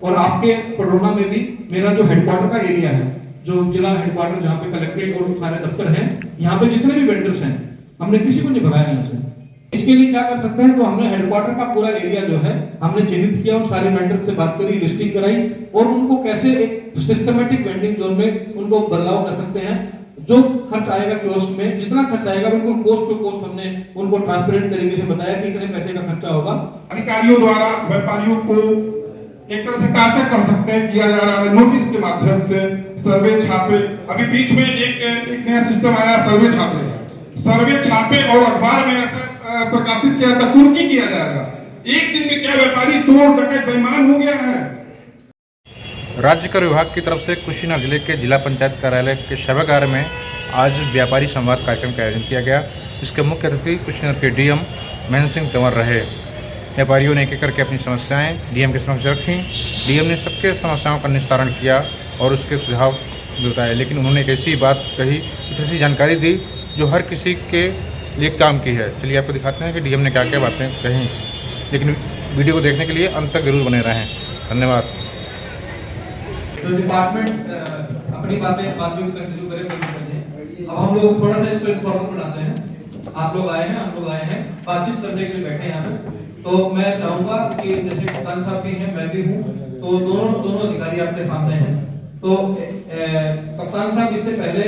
और आपके पडरौना में भी मेरा जो हेडक्वार्टर का एरिया है, जो जिला हेडक्वार्टर जहाँ पे कलेक्ट्रेट और सारे दफ्तर हैं, यहाँ पे जितने भी वेंडर्स हैं, हमने किसी को नहीं भगाया यहाँ से। इसके लिए क्या कर सकते हैं, तो हमने हेडक्वार्टर का पूरा एरिया जो है हमने चिन्हित किया और सारे वेंडर्स से बात करी, लिस्टिंग कराई और उनको कैसे एक सिस्टमेटिक वेंडिंग जोन में उनको बदलाव कर सकते हैं। जो खर्च आएगा कियोस्क में, जितना खर्च आएगा बिल्कुल कोस्ट टू कोस्ट हमने उनको ट्रांसपेरेंट तरीके से बताया कि इतने पैसे का खर्चा होगा। अधिकारियों द्वारा व्यापारियों को एक तरह से टार्चर कर सकते हैं, किया जा रहा है नोटिस के माध्यम से, सर्वे छापे। अभी बीच में एक नया सिस्टम आया सर्वे छापे और अखबार में ऐसा प्रकाशित किया था कुर्की किया जाएगा। एक दिन में क्या व्यापारी चोर डकैत बेईमान हो गया है। राज्य कर विभाग की तरफ से कुशीनगर जिले के जिला पंचायत कार्यालय के सभागार में आज व्यापारी संवाद कार्यक्रम का आयोजन किया गया। इसके मुख्य अतिथि कुशीनगर के डीएम महेंद्र सिंह तंवर रहे। व्यापारियों ने एक एक करके अपनी समस्याएं डीएम के समक्ष रखी। डीएम ने सबके समस्याओं का निस्तारण किया और उसके सुझाव भी बताए, लेकिन उन्होंने एक ऐसी बात कही, कुछ ऐसी जानकारी दी जो हर किसी के लिए काम की है। चलिए आपको दिखाते हैं कि डीएम ने क्या क्या बातें कहीं, लेकिन वीडियो को देखने के लिए अंत तक जरूर बने रहें। धन्यवाद। तो डिपार्टमेंट अपनी बातें बातचीत करके शुरू करें। अब हम लोग थोड़ा सा इसको इन्फॉर्मल बनाते हैं। आप लोग आए हैं बातचीत करने के लिए बैठे हैं यहाँ पे। तो मैं चाहूंगा कि जैसे कप्तान साहब भी हैं, मैं भी हूँ, तो दोनों अधिकारी आपके सामने हैं। तो कप्तान साहब इससे पहले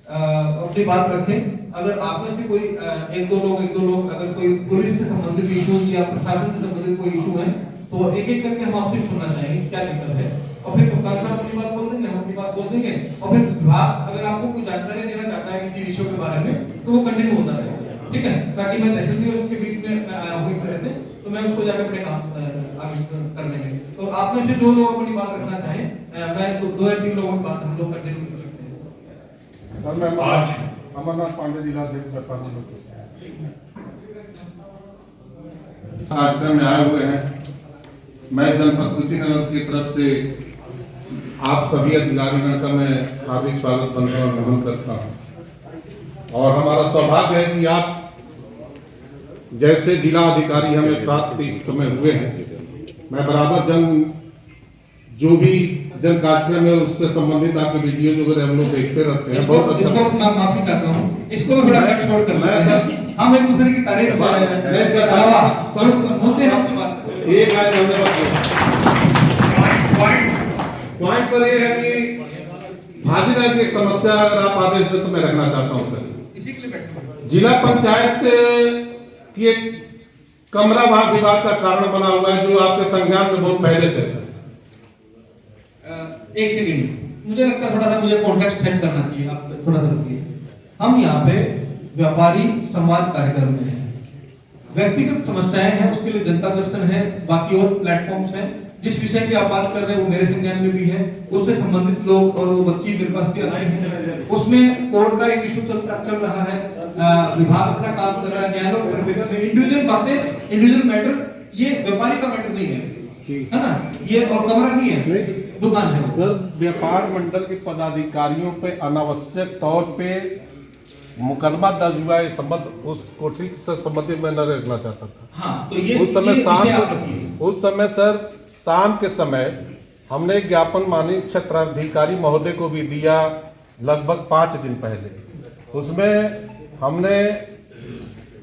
अपनी बात रखें। अगर आप में से कोई एक दो लोग अगर कोई पुलिस से संबंधित इशू या प्रशासन से संबंधित कोई इशू है तो एक एक करके हम आपसे सुनना चाहेंगे क्या दिक्कत है, और फिर कप्तान साहब अपनी बात बोल देंगे, हम अपनी बात बोल देंगे, और फिर विभाग अगर आपको कोई जानकारी देना चाहता है किसी विषय के बारे में तो वो कंटिन्यू होता रहे, ठीक है। ताकि मैं तहसील के बीच में आया हूँ इस तरह से, तो मैं उसको जाकर अपने काम आगे कर लेंगे। तो आप में से जो लोग अपनी बात रखना चाहें, मैं दो या तीन लोगों की बात हम लोग कंटिन्यू कर सकते हैं। सर मैं आज अमरनाथ पांडे जिला कार्यक्रम में आए हुए हैं। मैं जनपद कुशीनगर की तरफ से आप सभी अधिकारीगण का मैं हार्दिक स्वागत करता और नमन करता हूँ। और हमारा सौभाग्य है कि आप जैसे जिला अधिकारी हमें प्राप्त इस समय हुए हैं। मैं बराबर जो भी जन कार्यक्रम है उससे संबंधित आपके वीडियो जो हम लोग देखते रहते हैं, बहुत अच्छा। इसको मैं माफी चाहता हूँ, इसको थोड़ा कट शॉर्ट कर लेते हैं। हम एक दूसरे की तारीफ कर रहे हैं। मुद्दे हम बात एक पॉइंट सर ये है कि भागीदारी की एक समस्या अगर आप आदेश दे तो मैं रखना चाहता हूँ सर। इसी के लिए बैठे जिला पंचायत की एक कमरा विवाद का कारण बना हुआ है जो आपके संज्ञान में बहुत पहले से सर। एक सेकंड, मुझे लगता है थोड़ा सा मुझे कॉन्टेक्स्ट सेट करना चाहिए। आप थोड़ा सा रुकिए। हम यहाँ पे व्यापारी संवाद कार्यक्रम में हैं। व्यक्तिगत समस्याएं हैं, उसके लिए जनता दर्शन है, बाकी और प्लेटफॉर्म्स हैं। जिस विषय की आप बात कर रहे हैं वो मेरे संज्ञान में भी है, उससे संबंधित लोग और वो बच्ची मेरे पास भी आते हैं। उसमें कोर्ट का एक इशू चल रहा है, विभाग अपना काम कर रहा है, इंडिविजुअल बातें, इंडिविजुअल मैटर, ये व्यापारी का मैटर नहीं है ना, ये और कमरा नहीं है, दुकान है। सर व्यापार मंडल के पदाधिकारियों पे अनावश्यक तौर पे मुकदमा दर्ज हुआ है, संबंध उस कोठरी से संबंधित मैं न रखना चाहता था। हाँ, तो ये उस समय सर शाम के समय हमने ज्ञापन माननीय क्षेत्राधिकारी महोदय को भी दिया लगभग 5 दिन पहले। उसमें हमने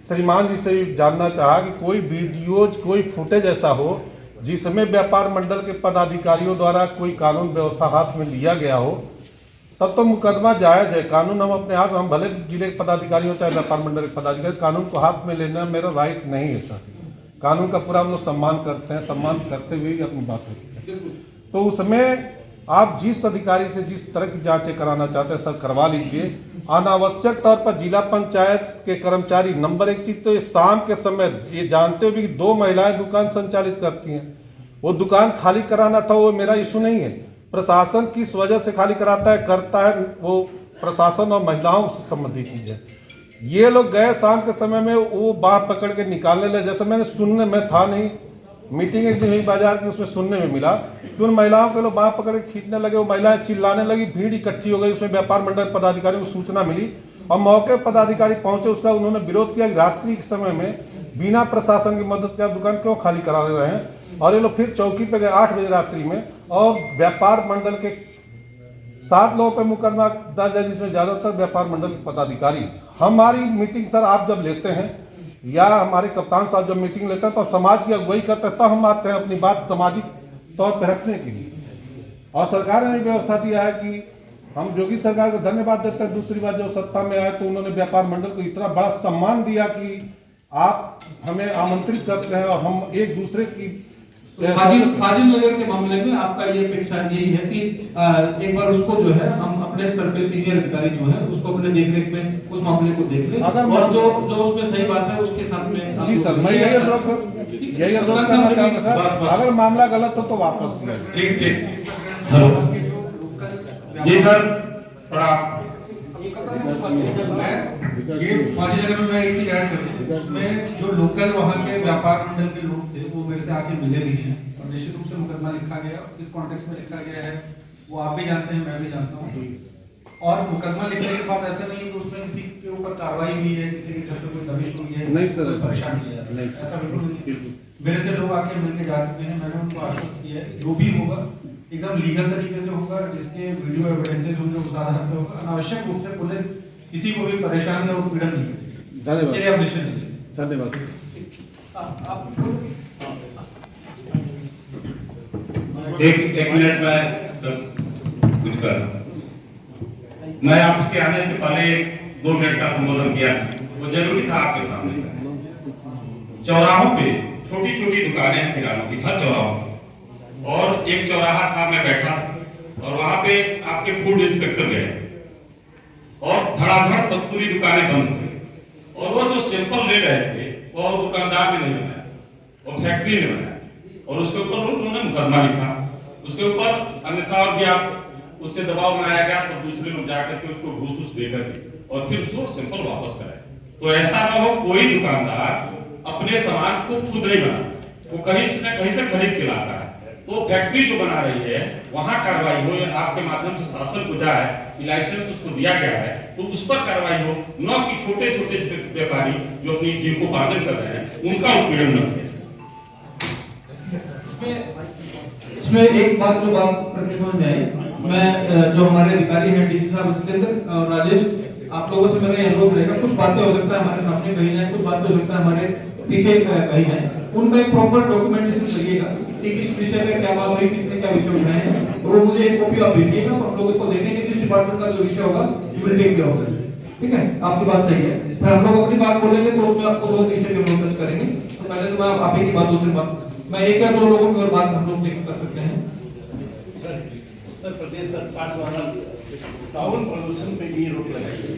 श्रीमान जी से जानना चाहा कि कोई वीडियोज, कोई फुटेज ऐसा हो जिसमें व्यापार मंडल के पदाधिकारियों द्वारा कोई कानून व्यवस्था हाथ में लिया गया हो, तब तो मुकदमा जायज है। कानून हम अपने हाथ में, हम भले जिले के पदाधिकारी हो चाहे व्यापार मंडल के पदाधिकारी, कानून को हाथ में लेना मेरा राइट नहीं है सर। कानून का पूरा हम लोग सम्मान करते हैं, सम्मान करते हुए ही अपनी बात रखते हैं। तो उसमें आप जिस अधिकारी से जिस तरह की जांचें कराना चाहते हैं सर करवा लीजिए। अनावश्यक तौर पर जिला पंचायत के कर्मचारी, नंबर 1 चीज तो ये शाम के समय ये जानते हुए कि 2 महिलाएं दुकान संचालित करती हैं, वो दुकान खाली कराना था, वो मेरा इशू नहीं है। प्रशासन किस वजह से खाली कराता है, करता है, वो प्रशासन और महिलाओं से संबंधित चीज है। ये लोग गए शाम के समय में, वो बाह पकड़ के निकालने लगे, जैसे मैंने सुनने में था नहीं, मीटिंग एक दिन हुई बाजार की, उसमें सुनने में मिला कि उन महिलाओं को लोग बाँह पकड़ के खींचने लगे, वो महिलाएं चिल्लाने लगी, भीड़ इकट्ठी हो गई। उसमें व्यापार मंडल पदाधिकारी को सूचना मिली और मौके पर पदाधिकारी पहुंचे। उसका उन्होंने विरोध किया कि रात्रि के समय में बिना प्रशासन की मदद के दुकान क्यों खाली करा रहे हैं। और ये लोग फिर चौकी पे गए 8 बजे रात्रि में, और व्यापार मंडल के 7 लोगों पर मुकदमा दर्ज है, जिसमें ज्यादातर व्यापार मंडल के पदाधिकारी। हमारी मीटिंग सर आप जब लेते हैं या हमारे कप्तान साहब जब मीटिंग लेते हैं तो समाज की अगुवाई करते हैं, तो हम आते हैं अपनी बात सामाजिक तौर पर रखने के लिए। और सरकार ने व्यवस्था दिया है कि हम योगी सरकार को धन्यवाद देते हैं। दूसरी बात, जो सत्ता में आए तो उन्होंने व्यापार मंडल को इतना बड़ा सम्मान दिया कि आप हमें आमंत्रित करते हैं और हम एक दूसरे की फाजिल नगर के मामले में आपका ये अपेक्षा यही है कि एक बार उसको जो है हम अपने स्तर पे सीनियर अधिकारी जो है उसको अपने देखरेख में उस मामले को देख ले, और जो उसमें सही बात है उसके साथ में। जी सर, मैं यही अनुरोध करना चाहूँगा सर, अगर मामला गलत हो तो वापस दिया। ठीक हेलो जी सर, ये फाजिलनगर में मैं एक चीज ऐड करूं, उसमें जो लोकल वहाँ के व्यापार मंडल के लोग थे वो मेरे से आके मिले भी हैं, और निश्चित रूप से मुकदमा लिखा गया, इस कॉन्टेक्स्ट में लिखा गया है, वो आप भी जानते हैं, मैं भी जानता हूँ। और मुकदमा लिखने के बाद ऐसा नहीं है कि उसमें किसी के ऊपर कार्रवाई हुई है, किसी के घर पे कोई दबिश हुई है, नहीं सर, परेशानी है, ऐसा बिल्कुल नहीं। मेरे से लोग आके मिलके जा चुके हैं, मैंने उनको आश्वस्त किया है जो भी होगा एकदम लीगल तरीके से होगा, जिसके वीडियो एविडेंसेस होंगे उस आधार पे होगा। अनावश्यक रूप से पुलिस किसी को भी परेशान और पीड़न नहीं करेगी। धन्यवाद, धन्यवाद। एक मिनट में कुछ कर, मैं आपके आने से पहले 2 मिनट का संबोधन किया, वो जरूरी था आपके सामने। चौराहों पे छोटी छोटी दुकानें हैं किरानों की, हर चौराहों पे, और एक चौराहा था, मैं बैठा और वहां पे आपके फूड इंस्पेक्टर गए और धड़ाधड़ पूरी दुकानें बंद हो गई, और वो जो सैंपल ले रहे थे वो दुकानदार ने नहीं बनाया, वो फैक्ट्री ने बनाया, और उसके ऊपर उन्होंने मुकदमा लिखा। उसके ऊपर अन्यथा और भी आप उससे दबाव बनाया गया, तो दूसरे लोग जाकर के उसको घूस देकर के और फिर उसको सैंपल वापस कराए। तो ऐसा न हो कोई दुकानदार अपने सामान खुद नहीं बना, वो कहीं से खरीद के लाता है। तो फैक्ट्री जो बना रही है वहां कार्रवाई हो, आपके माध्यम से शासन को जाए कि लाइसेंस उसको दिया गया है तो उस पर कार्रवाई हो, न कि छोटे छोटे व्यापारी जो अपनी जीविकोपार्जन कर रहे हैं उनका उत्पीड़न न किया। इसमें एक बात जो बात समझ में आई, मैं जो हमारे अधिकारी हैं डीसी साहब जितेंद्र और राजेश, आप लोगों से मेरा अनुरोध रहेगा, कुछ बातें हो सकता है हमारे सामने कही जाए, कुछ बातें हो सकता है हमारे पीछे कही जाए, उनका एक प्रॉपर डॉक्यूमेंटेशन करिएगा कि किस विषय में क्या बात हुई, किसने क्या विषय उठाए हैं, तो वो मुझे एक कॉपी आप भेजिएगा, तो हम लोग इसको देखेंगे जिस डिपार्टमेंट का जो विषय होगा will take care of it. ठीक है, आपकी बात सही है। फिर हम लोग अपनी बात बोलेंगे तो उसमें आपको 2 विषय के ऊपर टच करेंगे। तो पहले तो मैं आप ही की बात, दूसरी बात मैं एक या 2 लोगों की और बात हम लोग कर सकते हैं। उत्तर प्रदेश सरकार द्वारा साउंड प्रदूषण पे भी रोक लगाई है।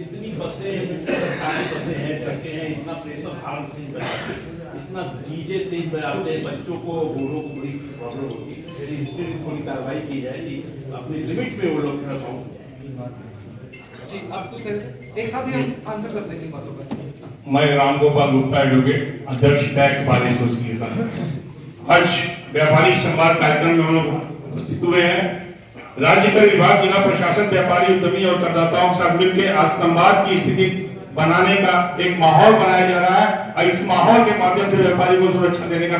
इतनी बसें, सरकारी बसें हैं, ट्रकें हैं, इतना प्रेशर हार्म तेज बजाते हैं, इतना डीजे तेज बजाते हैं, बच्चों को बूढ़ों को बड़ी प्रॉब्लम होती है। यदि इस पर थोड़ी कार्रवाई की जाएगी अपनी लिमिट में वो लोग साउंड जी, आप कुछ करें, एक साथ ही हम आंसर कर देंगे बातों का। मैं रामगोपाल गुप्ता एडवोकेट, अध्यक्ष टैक्स बार एसोसिएशन। आज व्यापारी संवाद कार्यक्रम में हम लोग उपस्थित हुए हैं। राज्य कर विभाग, जिला प्रशासन, व्यापारी, उद्यमी और करदाताओं के साथ मिलकर आज संवाद की स्थिति बनाने का एक माहौल बनाया जा रहा है, और इस माहौल के माध्यम से व्यापारी को सुरक्षा देने का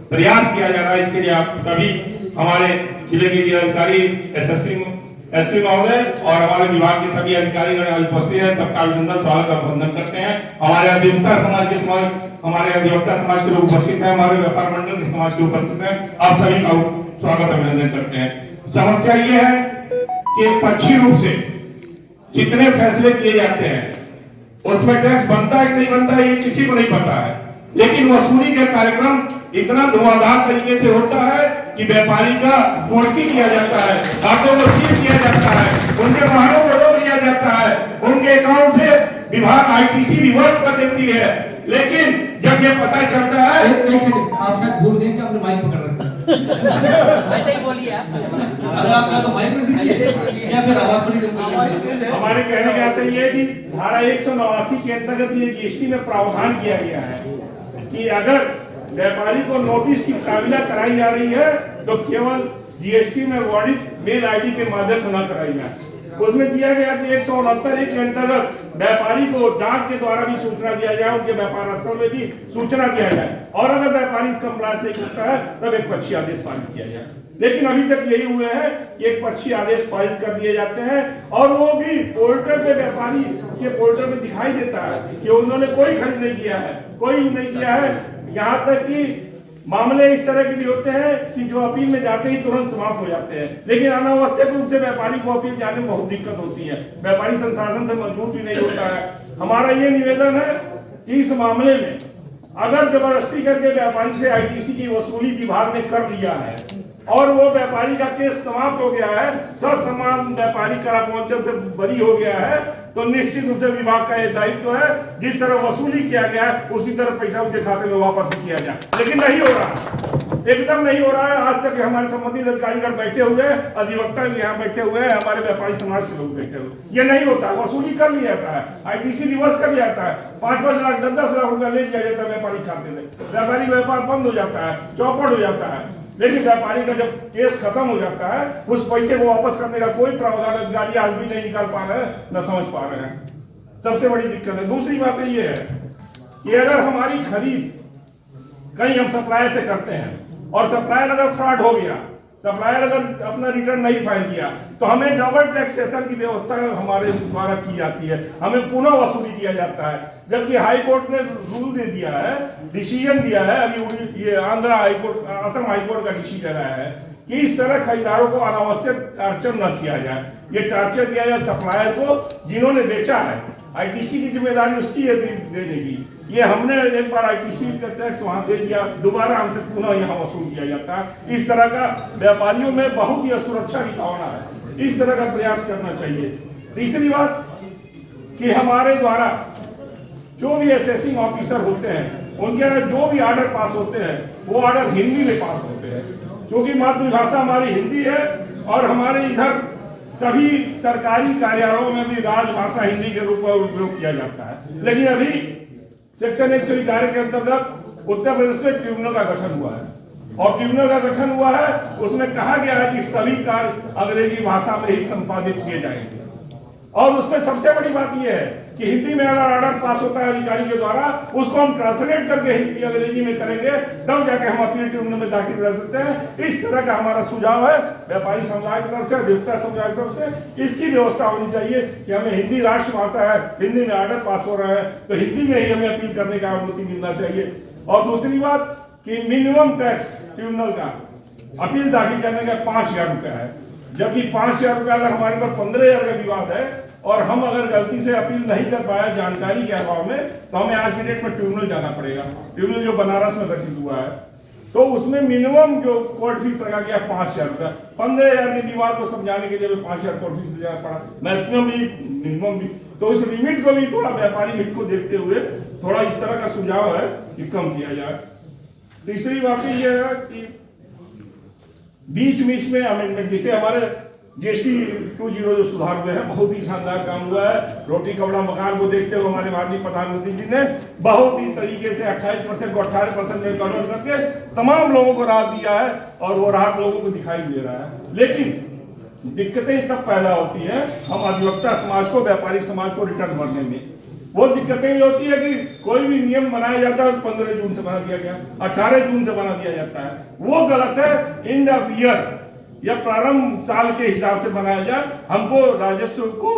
प्रयास किया जा रहा है। इसके लिए आप सभी हमारे जिले के जिलाधिकारी, एसपी महोदय और हमारे विभाग के सभी अधिकारी उपस्थित हैं, सबका अभिनंदन, स्वागत और वंदन करते हैं। हमारे अधिवक्ता समाज के लोग उपस्थित हैं, हमारे व्यापार मंडल के समाज के उपस्थित हैं, आप सभी का स्वागत अभिनंदन करते हैं। समस्या ये है कि पक्षी रूप से जितने फैसले किए जाते हैं उसमें टैक्स बनता है कि नहीं बनता है ये किसी को नहीं पता है, लेकिन वसूली का कार्यक्रम इतना धुआंधार तरीके से होता है कि व्यापारी का पूर्ति किया जाता है, खातों को सील किया जाता है, उनके वाहनों को रोक लिया जाता है, उनके अकाउंट से विभाग आईटीसी रिवर्स कर देती है। लेकिन जब ये पता चलता है, एक सेकंड, आप शायद भूल गए कि आपने माइक पकड़ रखा है। ऐसे ही बोलिए आप। अगर आप तो माइक में दीजिए या फिर आवाज बड़ी हमारे कहने का ऐसा ये है कि धारा 189 के अंतर्गत ये जीएसटी में प्रावधान किया गया है कि अगर व्यापारी को नोटिस की तामीला कराई जा रही है तो केवल जीएसटी में वर्णित मेल आईडी के माध्यम से न कराई जाए। उसमें दिया गया कि 169 के अंतर्गत व्यापारी को डाक के द्वारा भी सूचना दिया जाए, उनके व्यापार स्थल में भी सूचना दिया जाए, और अगर व्यापारी कंप्लायंस नहीं करता है तब एक पक्षी आदेश पारित किया जाए। लेकिन अभी तक यही हुए हैं, एक पक्षी आदेश पारित कर दिए जाते हैं और वो भी पोर्टल पे, व्यापारी के पोर्टल पे दिखाई देता है कि उन्होंने कोई खरीद नहीं किया है, कोई नहीं किया है। यहाँ तक कि मामले इस तरह के भी होते हैं कि जो अपील में जाते ही तुरंत समाप्त हो जाते हैं, लेकिन अनावश्यक रूप से व्यापारी को अपील जाने में बहुत दिक्कत होती है, व्यापारी संसाधन से मजबूत भी नहीं होता है। हमारा ये निवेदन है कि इस मामले में अगर जबरदस्ती करके व्यापारी से आईटीसी की वसूली विभाग ने कर लिया है और वो व्यापारी का केस समाप्त हो गया है, ससमान व्यापारी कड़ा पहुंचन से बरी हो गया है, तो निश्चित रूप से विभाग का यह दायित्व है जिस तरह वसूली किया गया है उसी तरह पैसा उनके खाते में वापस भी किया जाए। लेकिन नहीं हो रहा, एकदम नहीं हो रहा है। आज तक हमारे संबंधित अधिकारीगण बैठे हुए हैं, अधिवक्ता भी यहाँ बैठे हुए हैं, हमारे व्यापारी समाज के लोग बैठे हुए, ये नहीं होता। वसूली कर लिया जाता है, आईटीसी रिवर्स कर लिया जाता है, 5-5 लाख 10-10 लाख रुपया ले लिया जाता है व्यापारी खाते से, व्यापारी व्यापार बंद हो जाता है, चौपट हो जाता है। लेकिन व्यापारी का जब केस खत्म हो जाता है उस पैसे को वापस करने का कोई प्रावधान अधिकारी आज भी नहीं निकाल पा रहे हैं, न समझ पा रहे हैं। सबसे बड़ी दिक्कत है। दूसरी बात ये है कि अगर हमारी खरीद कहीं हम सप्लायर से करते हैं और सप्लायर अगर फ्रॉड हो गया, सप्लायर अगर अपना रिटर्न नहीं फाइल किया, तो हमें डबल टैक्सेशन की व्यवस्था हमारे द्वारा की जाती है, हमें पुनः वसूली किया जाता है। जबकि हाई कोर्ट ने रूल दे दिया है, डिसीजन दिया है, अभी ये Andhra high court, Assam high court का डिसीजन आया है कि इस तरह खरीदारों को अनावश्यक टार्चर न किया जाए। ये टार्चर किया जाए सप्लायर को जिन्होंने बेचा है, आईटीसी की जिम्मेदारी उसकी है देने की। ये हमने एक बार आईटीसी का टैक्स वहां दे दिया, दोबारा हमसे पुनः यहाँ वसूल किया जाता है। इस तरह का व्यापारियों में बहुत ही असुरक्षा की भावना है, इस तरह का प्रयास करना चाहिए। तीसरी बात कि हमारे द्वारा जो भी असेसिंग ऑफिसर होते हैं उनके जो भी ऑर्डर पास होते हैं वो ऑर्डर हिंदी में पास होते हैं, क्योंकि मातृभाषा हमारी हिंदी है और हमारे इधर सभी सरकारी कार्यालयों में भी राजभाषा हिंदी के रूप में उपयोग किया जाता है। लेकिन अभी सेक्शन 111 के अंतर्गत उत्तर प्रदेश में ट्रिब्यूनल का गठन हुआ है और ट्रिब्यूनल का गठन हुआ है, उसमें कहा गया है कि सभी कार्य अंग्रेजी भाषा में ही संपादित किए जाएंगे। और उसमें सबसे बड़ी बात यह है कि हिंदी में अगर ऑर्डर पास होता है अधिकारी के द्वारा, उसको हम ट्रांसलेट करके हिंदी अंग्रेजी में करेंगे, तब जाके हम अपील ट्रिब्यूनल में दाखिल कर सकते हैं। इस तरह का हमारा सुझाव है व्यापारी समुदाय की तरफ से, अधिवक्ता समुदाय की तरफ से। इसकी व्यवस्था होनी चाहिए कि हमें हिंदी राष्ट्रभाषा है, हिंदी में ऑर्डर पास हो रहा है तो हिंदी में ही हमें अपील करने का अनुमति मिलना चाहिए। और दूसरी बात कि मिनिमम टैक्स ट्रिब्यूनल का अपील दाखिल करने का 5,000 रुपया है, जबकि 5,000 रुपया अगर हमारे पर 15,000 का विवाद है और हम अगर गलती से अपील नहीं कर पाए जानकारी के अभाव में, तो हमें आज की डेट में ट्रिब्यूनल जाना पड़ेगा। ट्रिब्यूनल जो बनारस में गठित हुआ है, तो उसमें मिनिमम जो कोर्ट फीस लगा गया 5,000 रुपया। 15,000 के विवाद को समझाने के लिए 5,000 कोर्ट फीस देना पड़ा, मैक्सिमम भी मिनिमम भी। तो इस लिमिट को भी थोड़ा व्यापारी हित को देखते हुए थोड़ा इस तरह का सुझाव है कि कम किया जाए। तीसरी बात यह है कि बीच बीच में अमेंडमेंट, जिसे हमारे जीएसटी 2.0 जो सुधार हुए हैं, बहुत ही शानदार काम हुआ है। रोटी कपड़ा मकान को देखते हुए हमारे माननीय प्रधानमंत्री जी ने बहुत ही तरीके से 28% को 18% में कन्वर्ट करके तमाम लोगों को राहत दिया है और वो राहत लोगों को दिखाई दे रहा है। लेकिन दिक्कतें तब पैदा होती हैं हम अधिवक्ता समाज को, व्यापारी समाज को रिटर्न भरने में। वो दिक्कतें ये होती है कि कोई भी नियम बनाया जाता है 15 जून से बना दिया गया, 18 जून से बना दिया जाता है, वो गलत है। एंड ऑफ ईयर या प्रारंभ साल के हिसाब से बनाया जाए। हमको राजस्व को,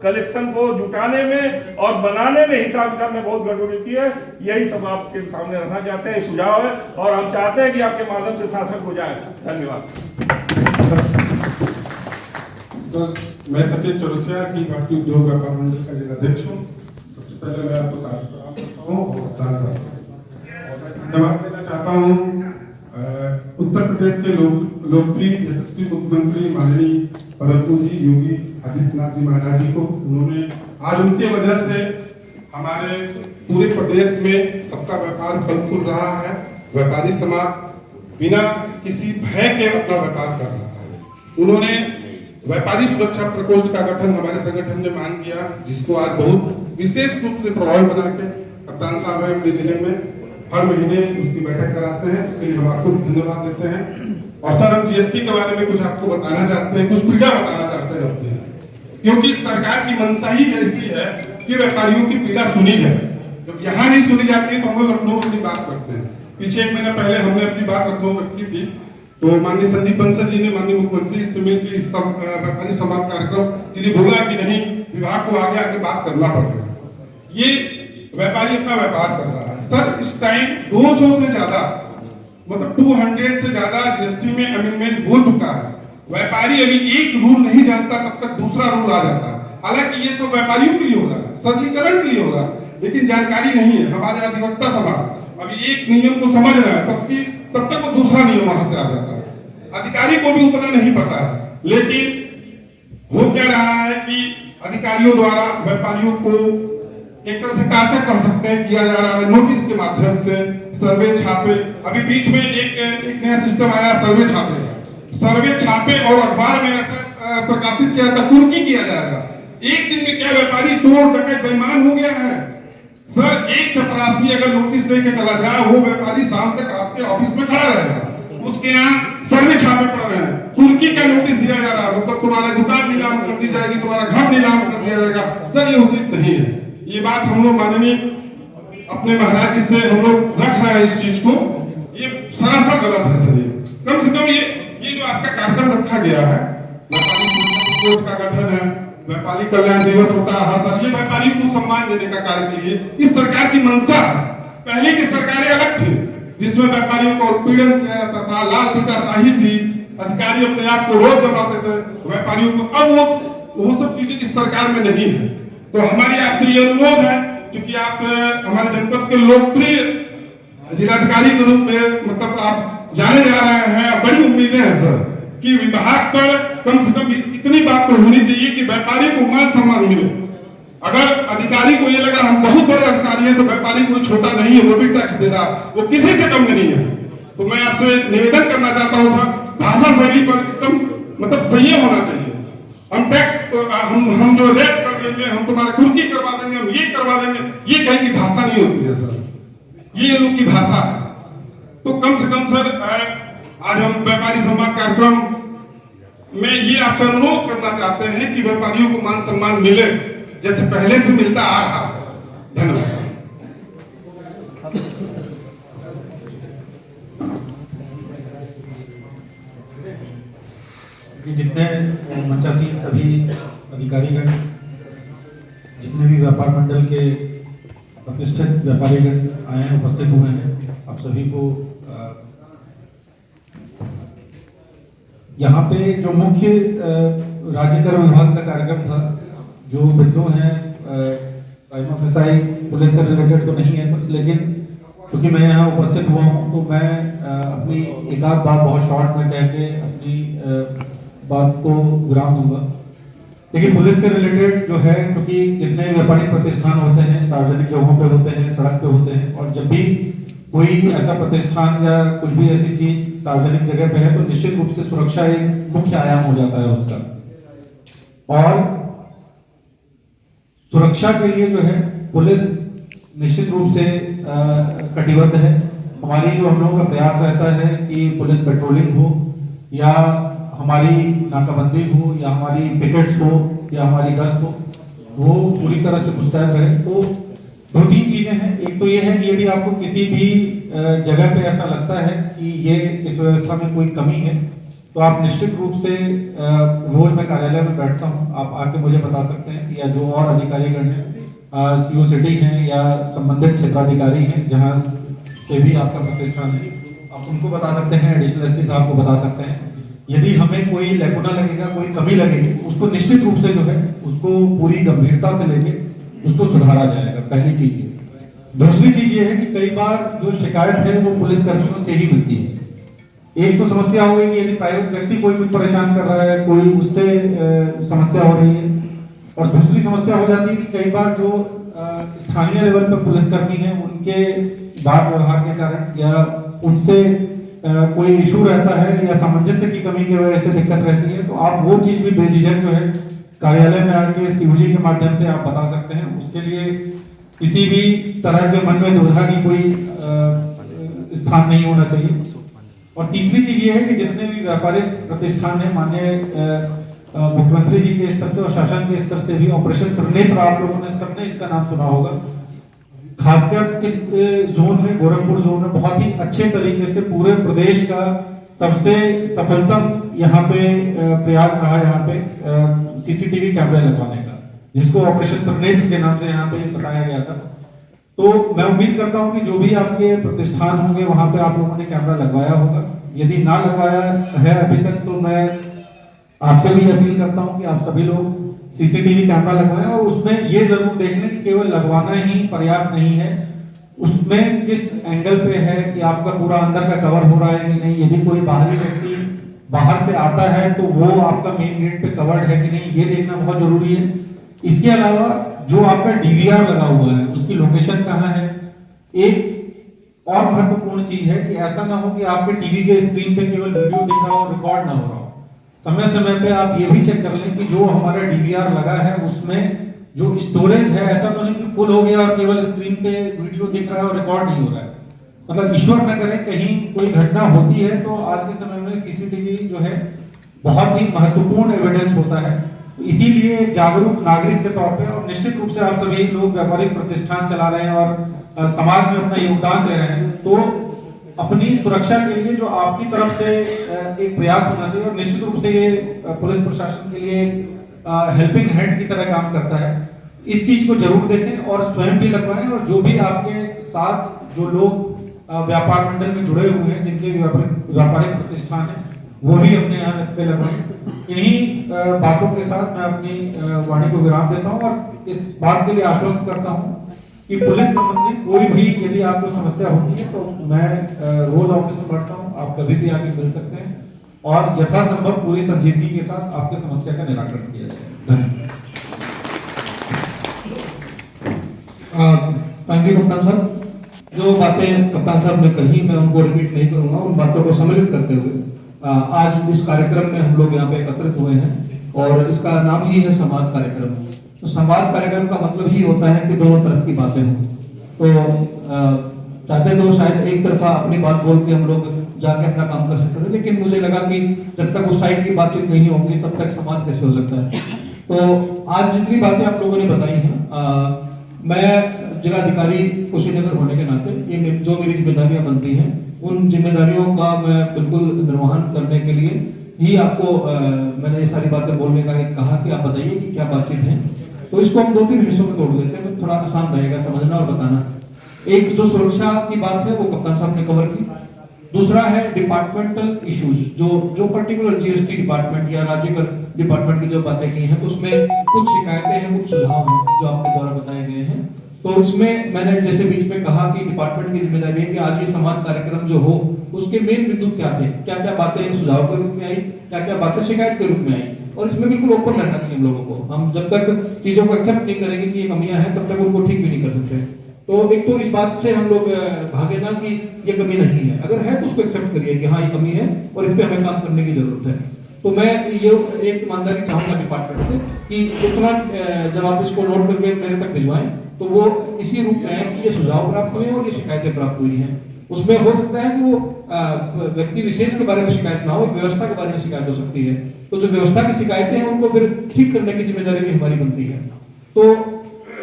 कलेक्शन को जुटाने में और बनाने में, हिसाब किताब में बहुत गड़बड़ी होती है। यही सब आपके सामने रखना चाहते हैं, सुझाव है और हम चाहते हैं कि आपके माध्यम से शासन हो जाए। धन्यवाद। तो मैं सचिन चौरसिया की भारतीय उद्योग व्यापार मंडल का जिलाध्यक्ष हूँ। सबसे पहले मैं आपको धन्यवाद देना चाहता हूँ। उत्तर प्रदेश के लोकप्रिय यशस्वी मुख्यमंत्री माननीय परंतु जी योगी आदित्यनाथ जी महाराज जी को, उन्होंने आज उनके वजह से हमारे पूरे प्रदेश में सबका व्यापार फल फूल रहा है। व्यापारी समाज बिना किसी भय के अपना व्यापार कर रहा है। उन्होंने व्यापारी सुरक्षा प्रकोष्ठ का गठन हमारे संगठन ने मांग किया, जिसको आज बहुत विशेष रूप से प्रभावी बना के कप्तान साहब है अपने जिले में, हर महीने उसकी बैठक कराते हैं, उसके लिए हम आपको धन्यवाद देते हैं। और सर, हम जीएसटी के बारे में कुछ आपको बताना चाहते हैं, कुछ पीड़ा बताना चाहते हैं अपनी, क्योंकि सरकार की मंशा ही ऐसी है कि व्यापारियों की पीड़ा सुनी जाए। जब यहाँ नहीं सुनी जाती है तो हम लोग लखनऊ में अपनी बात करते हैं। पीछे 1 महीना पहले हमने अपनी बात लखनऊ में की थी, तो माननीय संदीप बंसल जी ने माननीय मुख्यमंत्री से मिलकर इस व्यापारी संवाद कार्यक्रम के लिए बोला कि नहीं, विभाग को आगे आके बात करना पड़ेगा। ये व्यापारी अपना व्यापार कर रहा है। सर, इस टाइम 200 से ज्यादा, मतलब 200 से ज्यादा जीएसटी में अमेंडमेंट हो चुका है। व्यापारी अभी एक रूल नहीं जानता, तब तक दूसरा रूल आ जाता है। हालांकि ये सब व्यापारियों के लिए हो रहा है, सरलीकरण के लिए हो रहा है, लेकिन जानकारी नहीं है। हमारे अधिवक्ता समाज अभी एक नियम को समझ रहा है, तब तक वो दूसरा नियम वहां से आ जाता है। अधिकारी को भी उतना नहीं पता है, लेकिन हो क्या रहा है कि अधिकारियों द्वारा व्यापारियों को एक तरह से टार्चर कर सकते हैं, किया जा रहा है नोटिस के माध्यम से, सर्वे छापे। अभी बीच में एक नया सिस्टम आया, सर्वे छापे और अखबार में ऐसा प्रकाशित किया था, कुर्की किया जाएगा। एक दिन में क्या व्यापारी चोर डकैत बेईमान हो गया है? सर, एक चपरासी अगर नोटिस देके चला जाए, वो व्यापारी शाम तक आपके ऑफिस में खड़ा रहेगा। उसके यहाँ सर्वे छापे पड़ रहे हैं, कुर्की का नोटिस दिया जा रहा है, मतलब तुम्हारा दुकान नीलाम कर दी जाएगी, तुम्हारा घर नीलाम कर दिया जाएगा। सर, ये उचित नहीं है। ये बात हम लोग माननीय अपने महाराज जी से हम लोग रख रहे हैं इस चीज को, ये सरासर गलत है सर। कम से कम ये जो आज का कार्यक्रम रखा गया है, व्यापारी का गठन है, व्यापारी कल्याण दिवस होता है हर साल, ये व्यापारी को सम्मान देने का कार्य के लिए इस सरकार की मंशा है। पहले की सरकारें अलग थी, जिसमें व्यापारियों को उत्पीड़न किया जाता था, लाल फीताशाही थी, अधिकारी अपने आप को रोज जमाते थे व्यापारियों को। अब वो सब चीजें इस सरकार में नहीं है। तो हमारी आपसे ये अनुरोध है, क्योंकि आप हमारे जनपद के लोकप्रिय जिलाधिकारी के रूप में मतलब आप जाने जा रहे हैं, बड़ी उम्मीदें हैं सर कि विभाग पर कम से कम इतनी बात तो होनी चाहिए कि व्यापारी को मान सम्मान मिले। अगर अधिकारी को ये लगा हम बहुत बड़े अधिकारी हैं, तो व्यापारी कोई छोटा नहीं है, वो भी टैक्स दे रहा, वो किसी से कम नहीं है। तो मैं आपसे निवेदन करना चाहता हूँ सर, भाषा शैली पर एकदम मतलब संयम होना चाहिए। हम टैक्स हम जो रेट कर देंगे, हम तुम्हारा कुर्की करवा देंगे, हम ये करवा देंगे, ये कहीं की भाषा नहीं होती है सर, ये लोग की भाषा है। तो कम से कम सर, आज हम व्यापारी संवाद कार्यक्रम में ये आपसे अनुरोध करना चाहते हैं कि व्यापारियों को मान सम्मान मिले जैसे पहले से मिलता आ रहा है। धन्यवाद। जितने मंचासीन सभी अधिकारीगण, जितने भी व्यापार मंडल के प्रतिष्ठित व्यापारीगण आए हैं, उपस्थित हुए हैं, आप सभी को यहाँ पे जो मुख्य राज्य कर विभाग का कार्यक्रम था, जो बिंदु हैं पुलिस से रिलेटेड तो नहीं है कुछ, लेकिन क्योंकि मैं यहाँ उपस्थित हुआ हूँ तो मैं अपनी एक आध बात बहुत शॉर्ट में कह के अपनी बात को विराम दूंगा। लेकिन पुलिस से रिलेटेड जो है, क्योंकि जितने व्यापारिक प्रतिष्ठान होते हैं सार्वजनिक जगहों पे होते हैं, सड़क पे होते हैं, और जब भी कोई ऐसा प्रतिष्ठान या कुछ भी ऐसी चीज सार्वजनिक जगह पे है तो निश्चित रूप से सुरक्षा एक मुख्य आयाम हो जाता है उसका। और सुरक्षा के लिए जो है पुलिस निश्चित रूप से कटिबद्ध है। हमारी जो हम लोगों का प्रयास रहता है कि पुलिस पेट्रोलिंग हो या हमारी नाकाबंदी हो या हमारी पिकेट्स हो या हमारी गश्त हो, वो पूरी तरह से मुस्तैद रहे। तो 2-3 चीजें हैं। एक तो ये है कि यदि आपको किसी भी जगह पे ऐसा लगता है कि ये इस व्यवस्था में कोई कमी है, तो आप निश्चित रूप से रोज मैं कार्यालय में बैठता हूँ, आप आके मुझे बता सकते हैं, या जो और अधिकारीगण हैं, सीओ सिटी हैं या संबंधित क्षेत्राधिकारी हैं जहाँ पे भी आपका प्रतिष्ठान है, आप उनको बता सकते हैं, एडिशनल एसपी साहब को बता सकते हैं। यदि हमें कोई लैकुना लगेगा, कोई कमी लगेगी, उसको निश्चित रूप से जो है उसको पूरी गंभीरता से लेके उसको सुधारा जाएगा। पहली चीज ये। दूसरी चीज ये है कि कई बार जो शिकायत है वो पुलिस कर्मियों से ही मिलती है। एक तो समस्या हो गई कि यदि प्राइवेट व्यक्ति कोई कुछ परेशान कर रहा है, कोई उससे समस्या हो रही है, और दूसरी समस्या हो जाती है कि कई बार जो स्थानीय लेवल पर पुलिसकर्मी हैं उनके बात व्यवहार के कारण या उनसे कोई इशू रहता है या सामंजस्य की कमी की वजह से दिक्कत रहती है, तो आप वो चीज भी बेझिझक जो है कार्यालय में आके सीओजी के माध्यम से आप बता सकते हैं। उसके लिए किसी भी तरह के मन में दुविधा की कोई स्थान नहीं होना चाहिए। और तीसरी चीज ये है कि जितने भी व्यापारिक प्रतिष्ठान है, माननीय मुख्यमंत्री जी के स्तर से और शासन के स्तर से भी ऑपरेशन त्रिनेत्र आप लोगों ने सबने इसका नाम सुना होगा। खासकर इस जोन में, गोरखपुर जोन में बहुत ही अच्छे तरीके से पूरे प्रदेश का सबसे सफलतम यहाँ पे प्रयास रहा यहाँ पे सीसीटीवी कैमरे लगवाने का, जिसको ऑपरेशन त्रिनेत्र के नाम से यहाँ पे बताया गया था। तो मैं उम्मीद करता हूँ कि जो भी आपके प्रतिष्ठान होंगे वहां पे आप लोगों ने कैमरा लगवाया होगा। यदि ना लगवाया है अभी तक तो मैं आपसे भी अपील करता हूं कि आप सभी लोग सीसीटीवी कैमरा लगवाएं और उसमें ये जरूर देख लें कि केवल लगवाना ही पर्याप्त नहीं है, उसमें किस एंगल पे है कि आपका पूरा अंदर का कवर हो रहा है कि नहीं। यदि कोई बाहरी व्यक्ति बाहर से आता है तो वो आपका मेन गेट पे कवर्ड है कि नहीं, ये देखना बहुत जरूरी है। इसके अलावा जो आपका डीवीआर लगा हुआ है उसकी लोकेशन कहाँ है। एक और महत्वपूर्ण चीज है कि ऐसा ना हो कि आपके टीवी के स्क्रीन पे केवल वीडियो दिख रहा हो, रिकॉर्ड ना हो रहा हो। समय समय पे आप ये भी चेक कर लें कि जो हमारा डीवीआर लगा है उसमें जो स्टोरेज है, ऐसा तो नहीं कि फुल हो गया और केवल स्क्रीन पे वीडियो दिख रहा है और रिकॉर्ड नहीं हो रहा है। मतलब ईश्वर न करे कहीं कोई घटना होती है तो आज के समय में सीसीटीवी जो है बहुत ही महत्वपूर्ण एविडेंस होता है। इसीलिए जागरूक नागरिक के तौर पे और निश्चित रूप से आप सभी लोग व्यापारिक प्रतिष्ठान चला रहे हैं और समाज में अपना योगदान दे रहे हैं, तो अपनी सुरक्षा के लिए जो आपकी तरफ से एक प्रयास होना चाहिए और निश्चित रूप से ये पुलिस प्रशासन के लिए हेल्पिंग हैंड की तरह काम करता है। इस चीज को जरूर देखें और स्वयं भी लगवाएं और जो भी आपके साथ जो लोग व्यापार मंडल में जुड़े हुए हैं, जिनके व्यापारिक प्रतिष्ठान है, वो भी अपने यहाँ पे लगवाएं। इन्हीं बातों के साथ मैं अपनी वाणी को विराम देता हूँ और इस बात के लिए आश्वस्त करता हूँ कि पुलिस संबंधी कोई भी यदि आपको समस्या होती है तो मैं रोज ऑफिस में बैठता हूँ, आप कभी भी आके मिल सकते हैं और यथासंभव पूरी संजीदगी के साथ आपके समस्या का निराकरण किया जाएगा। धन्यवाद। थैंक यू कप्तान साहब। जो बातें कप्तान साहब ने कही मैं उनको रिपीट नहीं करूंगा। उन बातों को सम्मिलित करते हुए आज इस कार्यक्रम में हम लोग यहाँ पे एकत्रित हुए हैं और इसका नाम ही है संवाद कार्यक्रम। तो संवाद कार्यक्रम का मतलब ही होता है कि दोनों तरफ की बातें हों। तो चाहते तो शायद एक तरफा अपनी बात बोल के हम लोग जाके अपना काम कर सकते थे, लेकिन मुझे लगा कि जब तक उस साइड की बातचीत नहीं होगी तब तक संवाद कैसे हो सकता है। तो आज जितनी बातें आप लोगों ने बताई हैं, मैं जिलाधिकारी कुशीनगर होने के नाते ये जो मेरी जिम्मेदारियां बनती हैं उन जिम्मेदारियों का मैं बिल्कुल निर्वहन करने के लिए ही आपको मैंने ये सारी बातें बोलने का कहा कि आप बताइए कि क्या बातचीत है। तो इसको हम 2-3 हिस्सों में तोड़ देते हैं, थोड़ा आसान रहेगा समझना और बताना। एक जो सुरक्षा की बात है वो कप्तान साहब ने कवर की। दूसरा है डिपार्टमेंटल इश्यूज, जो पर्टिकुलर जीएसटी डिपार्टमेंट या राज्य कर डिपार्टमेंट की जो बातें की हैं उसमें कुछ शिकायतें हैं, कुछ सुझाव हैं जो आपके द्वारा बताए गए हैं। तो इसमें मैंने जैसे बीच में कहा कि डिपार्टमेंट की जिम्मेदारी है कि आज ये संवाद कार्यक्रम जो हो उसके मेन बिंदु क्या थे, क्या क्या बातें सुझाव के रूप में आई, क्या क्या बातें शिकायत के रूप में आई, और इसमें बिल्कुल ओपन रहना चाहिए हम लोगों को। हम जब तक चीजों को एक्सेप्ट नहीं करेंगे कि ये कमियां हैं तब तक उनको ठीक भी नहीं कर सकते। तो एक तो इस बात से हम लोग भागे ना कि ये कमी नहीं है, अगर है तो उसको एक्सेप्ट करिए कि हाँ ये कमी है और इस पे हमें काम करने की जरूरत है। तो मैं ये एक ईमानदारी चाहूंगा डिपार्टमेंट से कि उतना जब आप इसको नोट करके मेरे तक भिजवाएं तो वो इसी रूप में है कि ये सुझाव प्राप्त हुए और ये शिकायतें प्राप्त हुई हैं। उसमें हो सकता है कि वो व्यक्ति विशेष के बारे में शिकायत ना हो, व्यवस्था के बारे में शिकायत हो सकती है। तो जो व्यवस्था की शिकायतें हैं उनको फिर ठीक करने की जिम्मेदारी भी हमारी बनती है। तो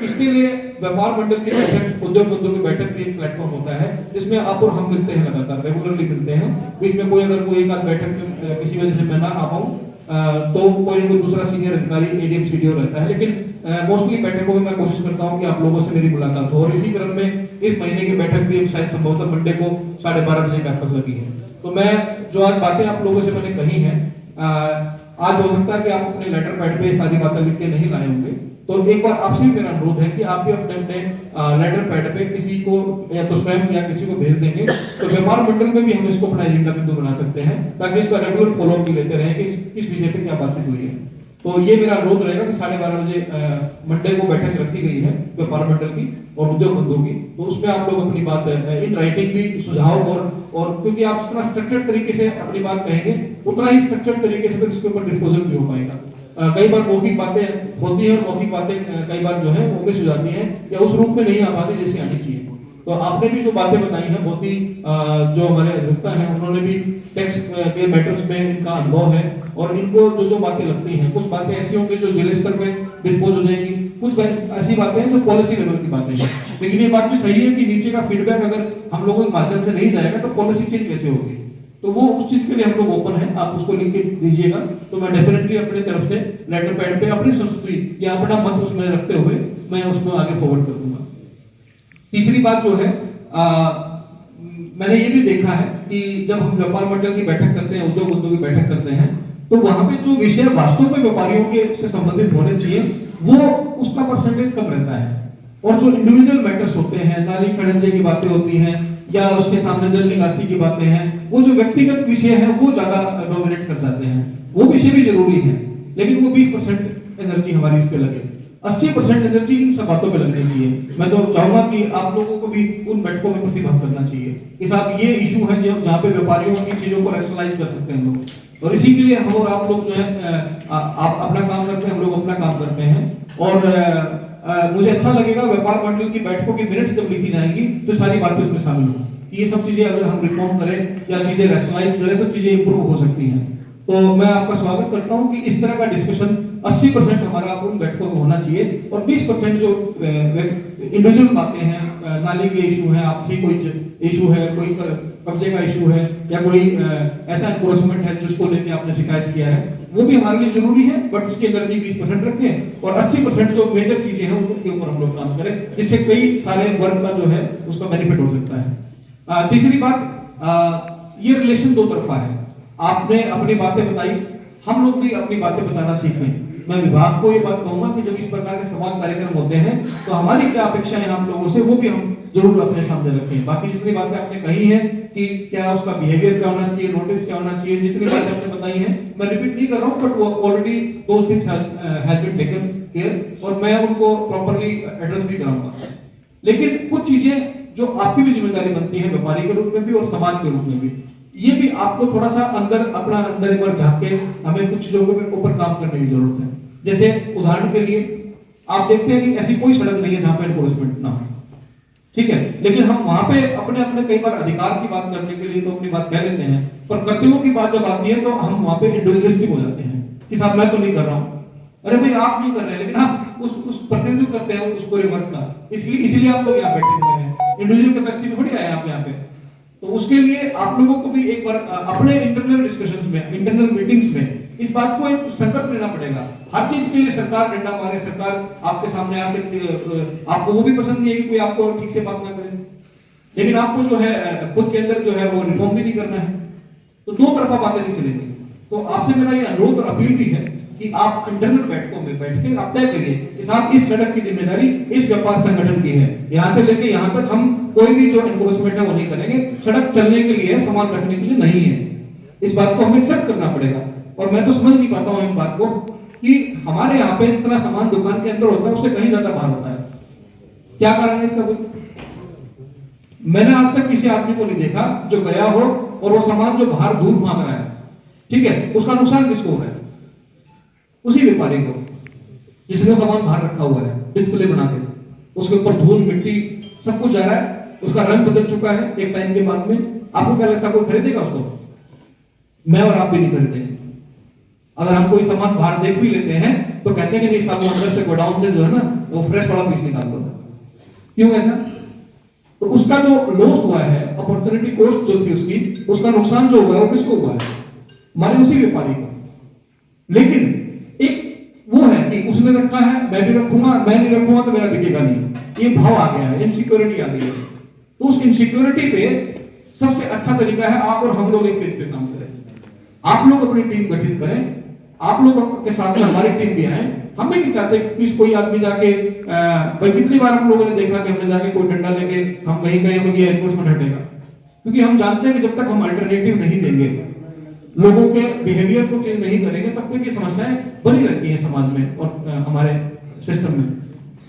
इसके लिए व्यापार मंडल की बैठक, उद्योग बंधु की बैठक भी एक प्लेटफॉर्म होता है जिसमें आप और हम मिलते हैं, लगातार रेगुलरली मिलते हैं। बीच में कोई अगर कोई एक आध बैठक में किसी वजह से मैं ना आ पाऊँ तो कोई ना कोई दूसरा सीनियर अधिकारी एडीएम सीडीओ रहता है, लेकिन मोस्टली बैठकों में मैं कोशिश करता हूं कि आप लोगों से मेरी मुलाकात हो। और इसी क्रम में इस महीने की बैठक भी शायद संभवतः मंडे को 12:30 बजे के आसपास लगी है। तो मैं जो आज बातें आप लोगों से मैंने कही हैं, आज हो सकता है कि आप अपने लेटर पैड पे सारी बातें लिख के नहीं लाए होंगे, तो एक बार आपसे भी मेरा अनुरोध है कि आप भी अपने अपने लेटर पैड पे किसी को या तो स्वयं या किसी को भेज देंगे तो व्यापार मंडल में भी हम इसको अपना एजेंडा बिंदु बना सकते हैं, ताकि इसका रेगुलर फॉलोअप भी लेते रहें कि किस विषय पे क्या बातचीत हुई है। तो ये मेरा अनुरोध रहेगा कि 12:30 बजे मंडे को बैठक रखी गई है व्यापार मंडल की और उद्योग बंधुओं की। तो उसमें आप लोग अपनी बात इन राइटिंग भी सुझाव और क्योंकि आप जितना स्ट्रक्चर्ड तरीके से अपनी बात कहेंगे उतना ही स्ट्रक्चर्ड तरीके से फिर इसके ऊपर डिस्पोजल भी हो पाएगा। कई बार मौखिक बातें होती है और मौखिक बातें कई बार जो है वो मिस हो जाती हैं या उस रूप में नहीं आ पाती जैसे आनी चाहिए। तो आपने भी जो बातें बताई हैं बहुत ही जो हमारे अधिवक्ता हैं उन्होंने भी टैक्स के मैटर्स में इनका अनुभव है और इनको जो बातें लगती हैं, कुछ बातें ऐसी होंगी जो जिले स्तर पे डिस्पोज हो जाएंगी, कुछ ऐसी बातें हैं जो पॉलिसी लेवल की बातें हैं। लेकिन ये बात भी सही है कि नीचे का फीडबैक अगर हम लोगों के माध्यम से नहीं जाएगा तो पॉलिसी चेंज कैसे होगी, तो वो उस चीज के लिए हम लोग ओपन है, आप उसको लिख के दीजिएगा तो मैं डेफिनेटली अपनी तरफ से लेटर पैड पे अपनी संस्कृति या अपना मत उसमें रखते हुए मैं उसमें आगे फॉरवर्ड कर दूंगा। तीसरी बात जो है मैंने ये भी देखा है कि जब हम व्यापार मंडल की बैठक करते हैं, उद्योग की बैठक करते हैं, तो वहां पे जो विषय वास्तव में व्यापारियों के से संबंधित होने चाहिए वो उसका परसेंटेज कम रहता है और जो इंडिविजुअल मैटर्स होते हैं, नाली खड़ंजे की बातें होती हैं या उसके सामने जल निकासी की बातें हैं, वो जो व्यक्तिगत विषय है वो ज्यादा डोमिनेट कर जाते हैं। वो विषय भी जरूरी है लेकिन वो 20% एनर्जी हमारी उस पर लगे, 80% एनर्जी इन सब बातों पे लगनी चाहिए। मैं तो चाहूंगा कि आप लोगों को भी उन बैठकों में प्रतिभाग करना चाहिए कि साहब ये इशू है जहाँ पे व्यापारियों की चीजों को रैशनलाइज कर सकते हैं लोग, और इसी के लिए हम और आप लोग जो है आप अपना काम करते हैं, हम लोग अपना काम करते हैं। और मुझे अच्छा लगेगा व्यापार मंडल की बैठकों की मिनट्स जब लिखी जाएंगी तो सारी बातें उसमें शामिल हों। ये सब चीजें अगर हम रिफॉर्म करें या चीजें रैशनलाइज करें तो चीजें इंप्रूव हो सकती हैं। तो मैं आपका स्वागत करता हूं कि इस तरह का डिस्कशन 80% हमारा उन बैठकों में होना चाहिए और 20% जो इंडिविजुअल बातें हैं, नाली के इशू हैं, आपसी कोई इशू है, कोई कब्जे का इशू है या कोई ऐसा एनक्रोचमेंट है जिसको लेके आपने शिकायत किया है, वो भी हमारे लिए जरूरी है, बट उसकी एनर्जी 20% रखें और 80% जो मेजर चीजें हैं उनके ऊपर हम लोग काम करें, जिससे कई सारे वर्ग का जो है उसका बेनिफिट हो सकता है। तीसरी बात, ये रिलेशन दो तरफा है। आपने अपनी बातें बताई, हम लोग भी अपनी बातें बताना सीखें। मैं विभाग को ये बात कहूंगा कि जब इस प्रकार के संवाद कार्यक्रम होते हैं तो हमारी क्या अपेक्षाएं हैं आप लोगों से, वो भी हम जरूर अपने सामने रखें। बाकी जितनी बातें आपने कही हैं कि क्या उसका बिहेवियर क्या होना चाहिए, नोटिस क्या होना चाहिए, जितनी बातें आपने बताई हैं मैं रिपीट नहीं कर रहा हूँ, बट वो already those things has been taken care और मैं उनको प्रॉपर्ली एड्रेस भी कराऊंगा। लेकिन कुछ चीजें जो आपकी भी जिम्मेदारी बनती है व्यापारी के रूप में भी और समाज के रूप में भी, ये भी आपको थोड़ा सा अपना अंदर एक बार झांक के हमें कुछ चीजों के ऊपर काम करने की जरूरत है। जैसे उदाहरण के लिए आप देखते हैं कि ऐसी कोई सड़क नहीं है जहां पे एनफोर्समेंट ना हो, ठीक है, लेकिन हम वहां पे अपने कई बार अधिकार की बात करने के लिए तो अपनी बात कह लेते हैं, पर कर्तव्यों की बात जब आती है तो हम वहां पे इंडिविजुअलिस्टिक हो जाते हैं कि साहब मैं तो नहीं कर रहा हूं, अरे भाई आप नहीं कर रहे हैं, लेकिन आप उस प्रतिनिधित्व करते हैं उस पूरे वर्ग का, इसलिए आप लोग यहाँ बैठे हुए हैं, इंडिविजुअल कैपेसिटी में थोड़ी आए आप यहाँ पे। तो उसके लिए आप लोगों को भी एक बार अपने इंटरनल डिस्कशंस में, इंटरनल मीटिंग्स में इस बात को एक संकल्प लेना पड़ेगा। हर चीज के लिए सरकार डंडा मारे, सरकार आपके सामने आके आपको वो भी पसंद नहीं है कि कोई आपको ठीक से बात ना करे, लेकिन आपको जो है खुद के अंदर जो है वो रिफॉर्म भी नहीं करना है, तो दो तरफा बातें नहीं चलेंगी। तो आपसे मेरा ये अनुरोध और अपील भी है कि आप इंटरनल बैठकों में बैठ के आप तय करिए कि साहब इस सड़क की जिम्मेदारी इस व्यापार संगठन की है, यहाँ से लेके यहाँ तक हम कोई भी जो एनक्रोचमेंट है वो नहीं करेंगे, सड़क चलने के लिए, सामान रखने के लिए नहीं है। इस बात को हमें एक्सेप्ट करना पड़ेगा। और मैं तो समझ नहीं पाता हूँ इस बात को कि हमारे यहाँ पे जितना सामान दुकान के अंदर होता है उससे कहीं ज्यादा बाहर होता है, क्या कारण है इसका? मैंने आज तक किसी आदमी को नहीं देखा जो गया हो और वो सामान जो बाहर दूर भाग रहा है, ठीक है, उसका नुकसान किसको हो रहा है? उसी व्यापारी को जिसने सामान बाहर रखा हुआ है डिस्प्ले बना के, उसके ऊपर धूल मिट्टी सब कुछ जा रहा है, उसका रंग बदल चुका है एक टाइम के बाद में। आपको क्या लगता है कोई खरीदेगा उसको? मैं और आप भी नहीं खरीदेंगे। अगर हम कोई सामान बाहर देख भी लेते हैं तो कहते हैं कि नहीं साहब अंदर से गोडाउन से जो है ना वो फ्रेश वाला पीस निकाल दो। क्यों ऐसा? तो उसका जो लॉस हुआ है, अपॉर्चुनिटी कॉस्ट जो थी उसकी, उसका नुकसान जो हुआ है वो किसको हुआ है? हमारे उसी व्यापारी को। लेकिन एक वो है कि उसने रखा है, मैं भी रखूंगा, मैं नहीं रखूंगा तो मेरा बिकेगा नहीं, ये भाव आ गया है, इनसिक्योरिटी आ गई है। तो उस इनसिक्योरिटी पे सबसे अच्छा तरीका है आप और हम लोग एक पेज पे काम करें। आप लोग अपनी टीम गठित करें, आप लोग के साथ में हमारी टीम भी आए। हम भी नहीं चाहते कि कोई आदमी जाके भाई कितनी बार हम लोगों ने देखा कि हमने जाके कोई डंडा लेके हम कहीं गए तो ये एनफोर्समेंट हटेगा, क्योंकि हम जानते हैं कि जब तक हम अल्टरनेटिव नहीं देंगे, लोगों के बिहेवियर को चेंज नहीं करेंगे, तब तक ये समस्याएं बनी रहती हैं समाज में और हमारे सिस्टम में।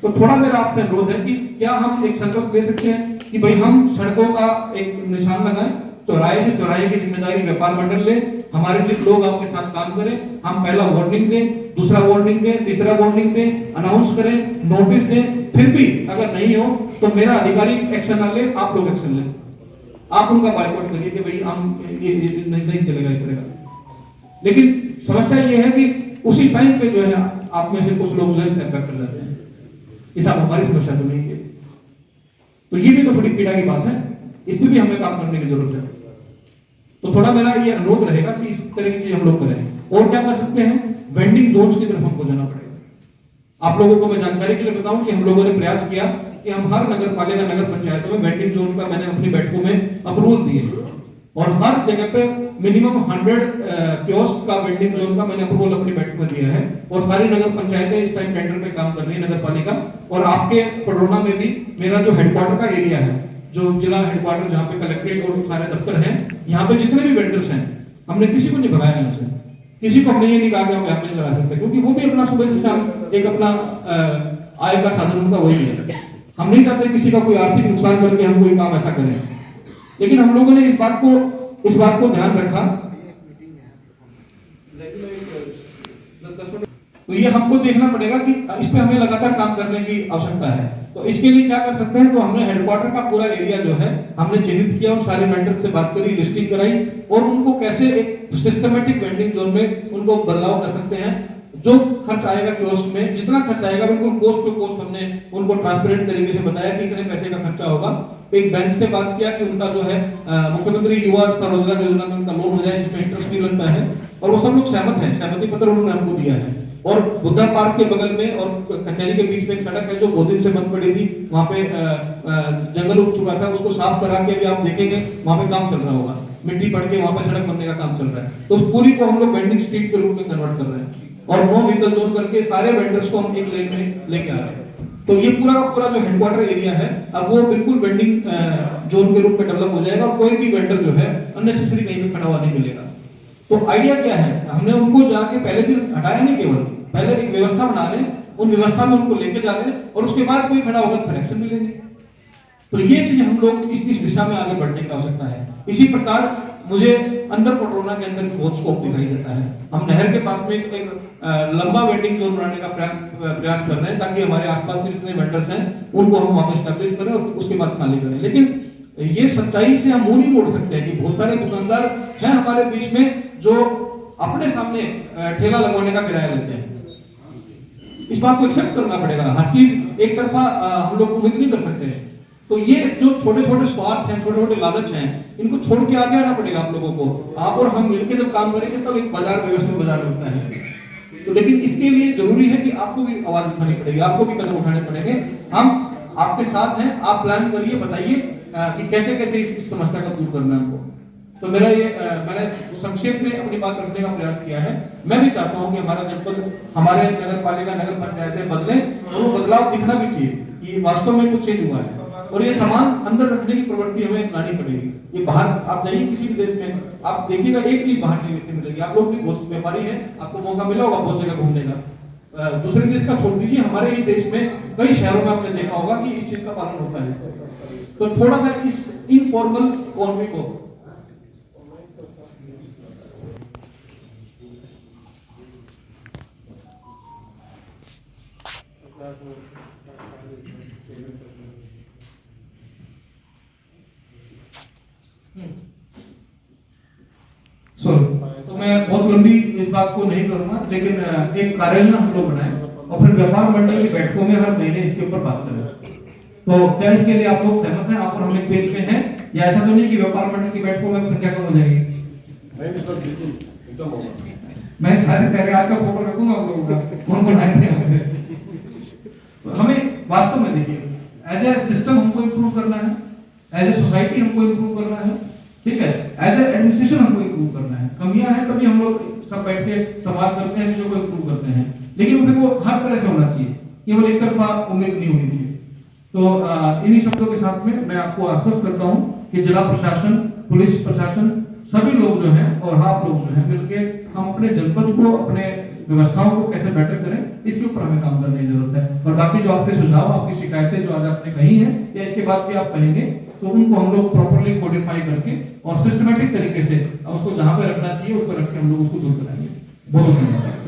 तो थोड़ा मेरा आपसे अनुरोध है कि क्या हम एक संकल्प ले सकते हैं कि भाई हम सड़कों का एक निशान लगाएं, चौराहे से चौराहे की जिम्मेदारी व्यापार मंडल ले हमारे लोग आपके साथ काम करें, हम पहला वार्निंग दें, दूसरा वार्निंग दें, तीसरा वार्निंग दें, अनाउंस करें, नोटिस दें, फिर भी अगर नहीं हो तो मेरा अधिकारी एक्शन ना ले, आप लोग एक्शन लें। आप उनका बायकॉट करिए कि भाई हम ये नहीं चलेगा इस तरह का। लेकिन समस्या ये है कि उसी टाइम पे जो है आप में से कुछ लोग जो है स्टेप बैक कर जाते हैं। इस आप हमारी समस्या तो नहीं है, तो ये भी तो थोड़ी पीड़ा की बात है, इस पर भी हमें काम करने की जरूरत है। तो थोड़ा मेरा ये अनुरोध रहेगा कि इस तरह की चीज हम लोग करें। और क्या कर सकते हैं, वेंडिंग जोन्स की तरफ हमको जाना पड़ेगा। आप लोगों को मैं जानकारी के लिए बताऊं कि हम लोगों ने प्रयास किया कि हम हर नगर पालिका नगर पंचायतों में वेंडिंग जोन का मैंने अपनी बैठकों में अप्रूवल दिए और हर जगह पे मिनिमम 100 कियोस्क का वेंडिंग जोन का मैंने अप्रूवल अपनी बैठक में दिया है। और सारी नगर पंचायतें इस टाइम टेंडर पे काम कर रही है, नगर पालिका। और आपके पडरौना में भी मेरा जो हेडक्वार्टर का एरिया है, जो जिला हेडक्वार्टर जहाँ पे कलेक्ट्रेट और सारे दफ्तर हैं, यहाँ पे जितने भी वेंडर्स हैं हमने किसी को नहीं भगाया यहाँ से, किसी को हमने ये नहीं कहा कि आप यहाँ पे नहीं लगा सकते, क्योंकि वो भी अपना सुबह से शाम एक अपना आय का साधन उनका वही है। हम नहीं चाहते किसी का कोई आर्थिक नुकसान करके हम कोई काम ऐसा करें। लेकिन हम लोगों ने इस बात को ध्यान रखा, तो ये हमको देखना पड़ेगा कि इस पे हमें लगातार काम करने की आवश्यकता है। तो इसके लिए क्या कर सकते हैं, तो हमने हेडक्वार्टर का पूरा एरिया जो है हमने चिन्हित किया और सारे वेंडर्स से बात करी, लिस्टिंग कराई और उनको कैसे एक सिस्टमेटिक वेंडिंग जोन में उनको बदलाव कर सकते हैं। जो खर्च आएगा कियोस्क में, जितना खर्च आएगा बिल्कुल कोस्ट टू कोस्ट हमने उनको ट्रांसपेरेंट तरीके से बताया कि इतने पैसे का खर्चा होगा। एक बैंक से बात किया कि उनका जो है मुख्यमंत्री युवा स्वरोजगार योजना में उनका लोन हो जाए जिसमें इंटरेस्ट नहीं लगता है, और वो सब लोग सहमत हैं, सहमति पत्र उन्होंने हमको दिया है। और बुद्धा पार्क के बगल में और कचहरी के बीच में एक सड़क है जो बहुत दिन से बंद पड़ी थी, वहाँ पे जंगल उग चुका था, उसको साफ करा के अभी आप देखेंगे वहाँ पे काम चल रहा होगा, मिट्टी पड़ के वहाँ पे सड़क बनने का काम चल रहा है। तो उस पूरी को हम लोग वेंडिंग स्ट्रीट के रूप में कन्वर्ट कर रहे हैं और नो व्हीकल जोन करके सारे वेंडर्स को हम एक लेन में लेके आ रहे हैं। तो ये पूरा का पूरा जो हेडक्वार्टर एरिया है अब वो बिल्कुल वेंडिंग जोन के रूप में डेवलप हो जाएगा और कोई भी वेंडर जो है अननेसेसरी कहीं भी खड़ा हुआ नहीं मिलेगा। तो आइडिया क्या है, हमने उनको जाके पहले दिन हटाया नहीं, केवल पहले एक व्यवस्था बना लें, उन व्यवस्था में उनको लेके जा रहे हैं और उसके बाद कोई खड़ा होगा तो एक्शन मिलेंगे। तो ये चीज हम लोग इस दिशा में आगे बढ़ने की आवश्यकता है। इसी प्रकार मुझे अंदर पडरौना के अंदर भी बहुत स्कोप दिखाई देता है। हम नहर के पास में एक लंबा वेंडिंग जोन बनाने का प्रयास कर रहे हैं ताकि हमारे आसपास के जितने वेंडर्स हैं उनको हम वहां पे एस्टैब्लिश करें और उसके बाद खाली करें। लेकिन ये सच्चाई से हम मुंह नहीं मोड़ सकते हैं कि बहुत सारे दुकानदार हैं हमारे बीच में जो अपने सामने ठेला लगवाने का किराया लेते हैं। इस बात को एक्सेप्ट करना पड़ेगा, हर चीज एक तरफा हम लोग उम्मीद नहीं कर सकते हैं। तो ये जो छोटे छोटे स्वार्थ हैं, छोटे छोटे लालच हैं, इनको छोड़ के आगे आना पड़ेगा आप लोगों को। आप और हम मिलकर जब काम करेंगे तब एक बाजार व्यवस्थित बाजार होता है। तो लेकिन इसके लिए जरूरी है कि आपको भी आवाज उठानी पड़ेगी, आपको भी कदम उठाने पड़ेंगे। हम आपके साथ हैं, आप प्लान करिए, बताइए कि कैसे कैसे इस समस्या का दूर करना है हमको। तो मेरा ये मैंने संक्षेप में अपनी बात रखने का प्रयास किया है। मैं भी चाहता हूँ कि हमारा जनपद, हमारे नगर पालिका नगर पंचायतें बदलें और वो बदलाव दिखना भी चाहिए कि वास्तव में कुछ चेंज हुआ है। और ये सामान अंदर रखने की प्रवृत्ति हमें लानी पड़ेगी। ये बाहर आप जाइए किसी भी देश में, आप देखिएगा एक चीज बाहर नहीं देखने मिलेगी। आप लोग भी बहुत व्यापारी हैं, आपको मौका मिला होगा बहुत जगह घूमने का। दूसरे देश का छोड़ दीजिए, हमारे ही देश में कई शहरों में आपने देखा होगा कि इस चीज का पालन होता है। तो थोड़ा सा इस इनफॉर्मल इकोनॉमी को तो मैं बहुत लंबी इस बात को नहीं करूंगा, लेकिन एक कार्यालय हम लोग बनाए और फिर व्यापार मंडल की बैठकों में हर महीने इसके ऊपर बात करें। तो क्या इसके लिए आप लोग सहमत हैं? आप और हम एक पेज पे हैं, या ऐसा तो नहीं कि व्यापार मंडल की बैठकों में संख्या कम हो जाएगी? नहीं सर, एकदम होगा। मैं सारे कार्य का फोटो रखूंगा आप लोगों का, कौन कौन आएंगे। तो हमें वास्तव में देखिए, एज ए सिस्टम हमको इम्प्रूव करना है, एज ए सोसाइटी हमको इम्प्रूव करना है, ठीक है, एज ए एडमिनिस्ट्रेशन हमको इम्प्रूव करना है। कमियां हैं तभी हम लोग सब बैठ के संवाद करते हैं, चीजों को इम्प्रूव करते हैं, लेकिन फिर वो हर तरह से होना चाहिए, केवल एक तरफा उम्मीद नहीं होनी चाहिए। तो इन्हीं शब्दों के साथ में मैं आपको आश्वस्त करता हूं कि जिला प्रशासन, पुलिस प्रशासन, सभी लोग जो हैं और आप लोग जो हैं मिलके हम अपने जनपद को, अपने व्यवस्थाओं को कैसे बेटर करें, इसके ऊपर हमें काम करने की जरूरत है। और बाकी जो आपके सुझाव, आपकी शिकायतें जो आज आपने कही हैं या इसके बाद भी आप कहेंगे, तो उनको हम लोग प्रॉपरली कोडिफाई करके और सिस्टमेटिक तरीके से उसको जहां पे रखना चाहिए उसको रख के हम लोग उसको दूर कराएंगे। बहुत धन्यवाद।